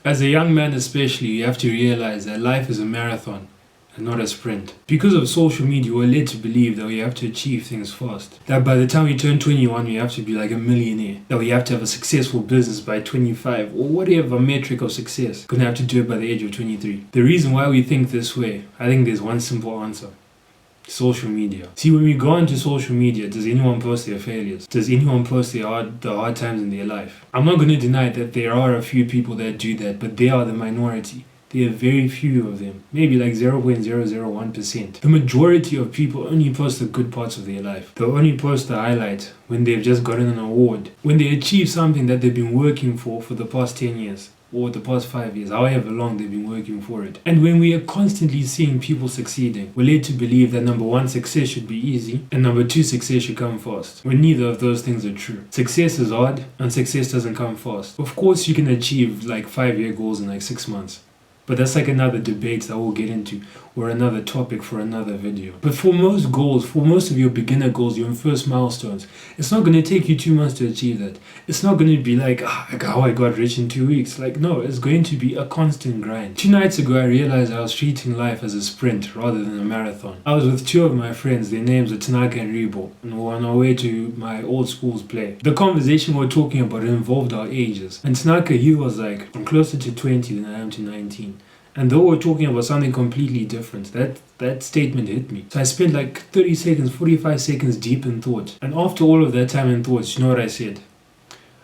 As a young man especially, you have to realize that life is a marathon and not a sprint. Because of social media, we're led to believe that we have to achieve things fast. That by the time we turn 21, we have to be like a millionaire. That we have to have a successful business by 25, or whatever metric of success. Gonna have to do it by the age of 23. The reason why we think this way, I think there's one simple answer. Social media. See, when we go onto social media, does anyone post their failures? Does anyone post the hard times in their life? I'm not going to deny that there are a few people that do that, but they are the minority. There are very few of them, maybe like 0.001%. The majority of people only post the good parts of their life. They'll only post the highlight when they've just gotten an award, when they achieve something that they've been working for the past 10 years. Or the past 5 years, however long they've been working for it. And when we are constantly seeing people succeeding, we're led to believe that number one, success should be easy, and number two, success should come fast. When neither of those things are true. Success is hard, and success doesn't come fast. Of course, you can achieve like 5-year goals in like 6 months. But that's like another debate that we'll get into, or another topic for another video. But for most goals, for most of your beginner goals, your first milestones, it's not going to take you 2 months to achieve that. It's not going to be like how I got rich in 2 weeks. Like, no, it's going to be a constant grind. 2 nights ago, I realized I was treating life as a sprint rather than a marathon. I was with 2 of my friends, their names are Tanaka and Rebo, and we were on our way to my old school's play. The conversation we were talking about involved our ages. And Tanaka, he was like, I'm closer to 20 than I am to 19. And though we're talking about something completely different, that statement hit me. So I spent like 30 seconds, 45 seconds deep in thought. And after all of that time in thought, you know what I said?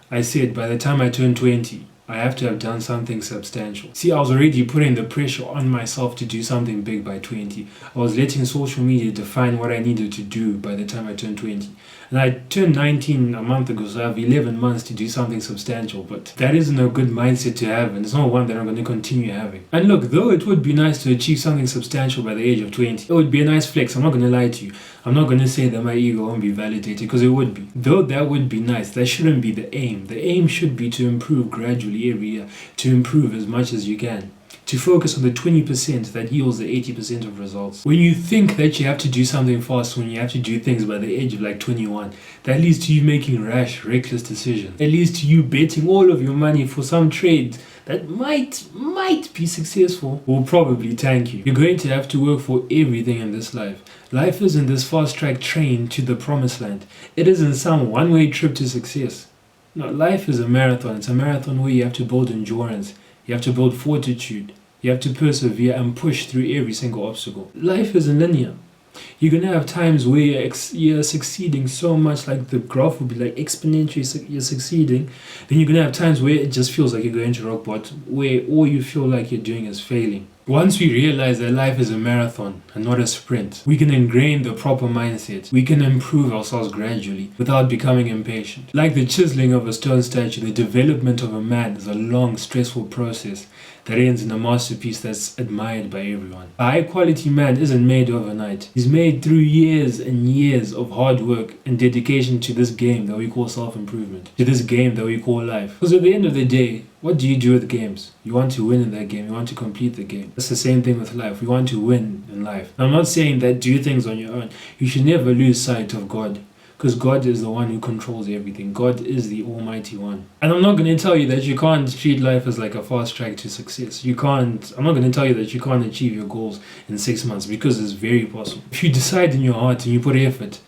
I said, by the time I turn 20, I have to have done something substantial. See, I was already putting the pressure on myself to do something big by 20. I was letting social media define what I needed to do by the time I turned 20. And I turned 19 a month ago, so I have 11 months to do something substantial. But that isn't a good mindset to have, and it's not one that I'm going to continue having. And look, though it would be nice to achieve something substantial by the age of 20, it would be a nice flex. I'm not going to lie to you. I'm not going to say that my ego won't be validated, because it would be. Though that would be nice, that shouldn't be the aim. The aim should be to improve gradually every year, to improve as much as you can. To focus on the 20% that yields the 80% of results. When you think that you have to do something fast, when you have to do things by the age of like 21, that leads to you making rash, reckless decisions. It leads to you betting all of your money for some trade that might be successful, will probably tank you. You're going to have to work for everything in this life. Life isn't this fast-track train to the promised land. It isn't some one-way trip to success. No, life is a marathon. It's a marathon where you have to build endurance. You have to build fortitude. You have to persevere and push through every single obstacle. Life isn't linear. You're going to have times where you're succeeding so much, like the graph will be like exponentially you're succeeding. Then you're going to have times where it just feels like you're going to rock bottom, where all you feel like you're doing is failing. Once we realize that life is a marathon and not a sprint, we can ingrain the proper mindset. We can improve ourselves gradually without becoming impatient. Like the chiseling of a stone statue, the development of a man is a long, stressful process that ends in a masterpiece that's admired by everyone. A high-quality man isn't made overnight. He's made through years and years of hard work and dedication to this game that we call self-improvement, to this game that we call life. Because at the end of the day, what do you do with games? You want to win in that game. You want to complete the game. It's the same thing with life. We want to win in life. I'm not saying that do things on your own. You should never lose sight of God, because God is the one who controls everything. God is the Almighty One. And I'm not going to tell you that you can't treat life as like a fast track to success. I'm not going to tell you that you can't achieve your goals in 6 months, because it's very possible. If you decide in your heart and you put effort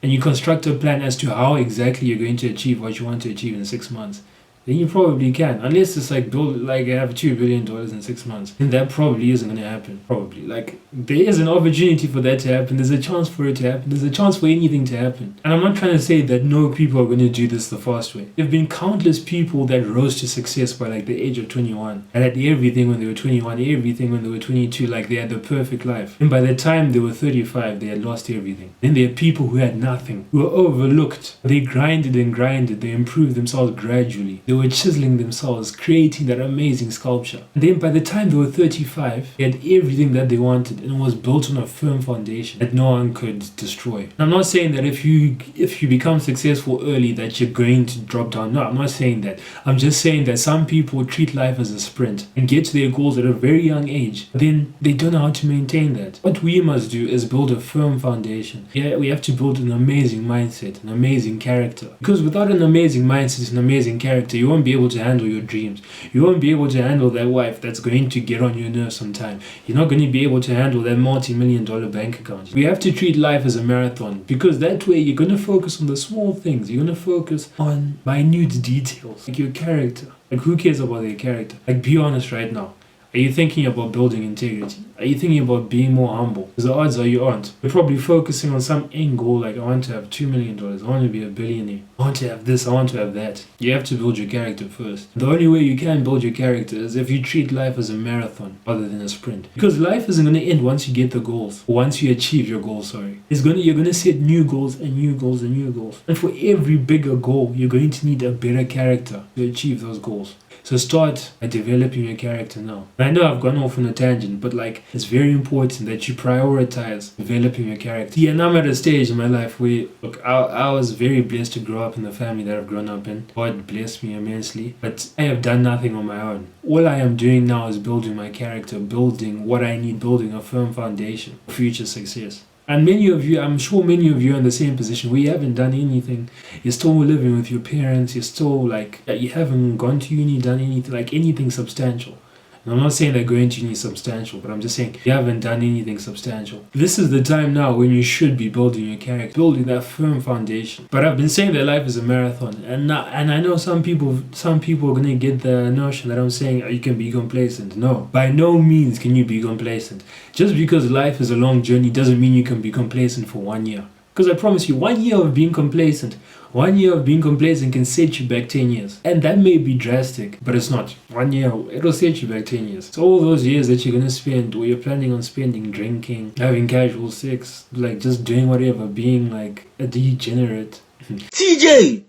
and you construct a plan as to how exactly you're going to achieve what you want to achieve in 6 months, then you probably can. Unless it's like I have $2 billion in 6 months. Then that probably isn't going to happen. Probably. Like, there is an opportunity for that to happen. There's a chance for it to happen. There's a chance for anything to happen. And I'm not trying to say that no people are going to do this the fast way. There have been countless people that rose to success by like the age of 21. And had everything when they were 21, everything when they were 22. Like, they had the perfect life. And by the time they were 35, they had lost everything. Then there are people who had nothing, who were overlooked. They grinded and grinded. They improved themselves gradually. They were chiseling themselves, creating that amazing sculpture. And then by the time they were 35, they had everything that they wanted, and it was built on a firm foundation that no one could destroy. And I'm not saying that if you become successful early that you're going to drop down. No, I'm not saying that. I'm just saying that some people treat life as a sprint and get to their goals at a very young age, but then they don't know how to maintain that. What we must do is build a firm foundation. Yeah, we have to build an amazing mindset, an amazing character. Because without an amazing mindset, an amazing character, you won't be able to handle your dreams. You won't be able to handle that wife that's going to get on your nerves sometime. You're not going to be able to handle that multi-million-dollar bank account. We have to treat life as a marathon, because that way you're going to focus on the small things. You're going to focus on minute details, like your character. Like, who cares about their character? Like, be honest right now. Are you thinking about building integrity? Are you thinking about being more humble? Because the odds are you aren't. You're probably focusing on some end goal, like, I want to have $2 million, I want to be a billionaire, I want to have this, I want to have that. You have to build your character first. The only way you can build your character is if you treat life as a marathon rather than a sprint. Because life isn't going to end once you get the goals, or once you achieve your goals, You're going to set new goals and new goals and new goals. And for every bigger goal, you're going to need a better character to achieve those goals. So start by developing your character now. I know I've gone off on a tangent, but like, it's very important that you prioritize developing your character. Yeah, and I'm at a stage in my life where, look, I was very blessed to grow up in the family that I've grown up in. God blessed me immensely, but I have done nothing on my own. All I am doing now is building my character, building what I need, building a firm foundation for future success. And many of you, I'm sure many of you are in the same position where you haven't done anything. You're still living with your parents. You're still like, you haven't gone to uni, done anything, like anything substantial. And I'm not saying that going to uni is substantial, but I'm just saying you haven't done anything substantial. This is the time now when you should be building your character, building that firm foundation. But I've been saying that life is a marathon, and I know some people are gonna get the notion that I'm saying you can be complacent. No, by no means can you be complacent. Just because life is a long journey doesn't mean you can be complacent for 1 year. Because I promise you, 1 year of being complacent, 1 year of being complacent can set you back 10 years. And that may be drastic, but it's not. 1 year, it'll set you back 10 years. So all those years that you're going to spend, or you're planning on spending drinking, having casual sex, like just doing whatever, being like a degenerate. TJ!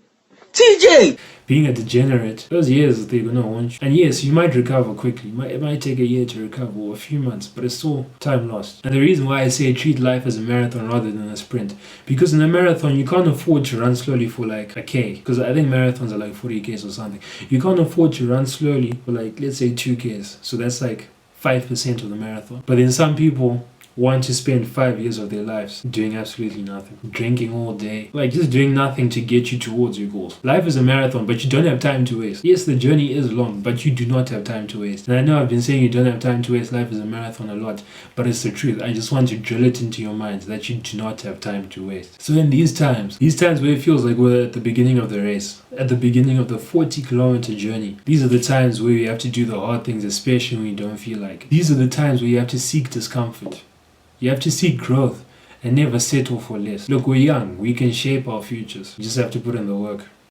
Being a degenerate, those years they're gonna haunt you. And yes, you might recover quickly. It might take a year to recover, or a few months, but it's still time lost. And the reason why I say treat life as a marathon rather than a sprint, because in a marathon you can't afford to run slowly for like a K, because I think marathons are like 40Ks or something. You can't afford to run slowly for like, let's say 2Ks. So that's like 5% of the marathon. But then some people want to spend 5 years of their lives doing absolutely nothing, drinking all day, like just doing nothing to get you towards your goals. Life is a marathon, but you don't have time to waste. Yes, the journey is long, but you do not have time to waste. And I know I've been saying you don't have time to waste, life is a marathon a lot, but it's the truth. I just want to drill it into your minds that you do not have time to waste. So in these times where it feels like we're at the beginning of the race, at the beginning of the 40-kilometer journey, these are the times where you have to do the hard things, especially when you don't feel like it. These are the times where you have to seek discomfort. You have to seek growth and never settle for less. Look, we're young. We can shape our futures. You just have to put in the work.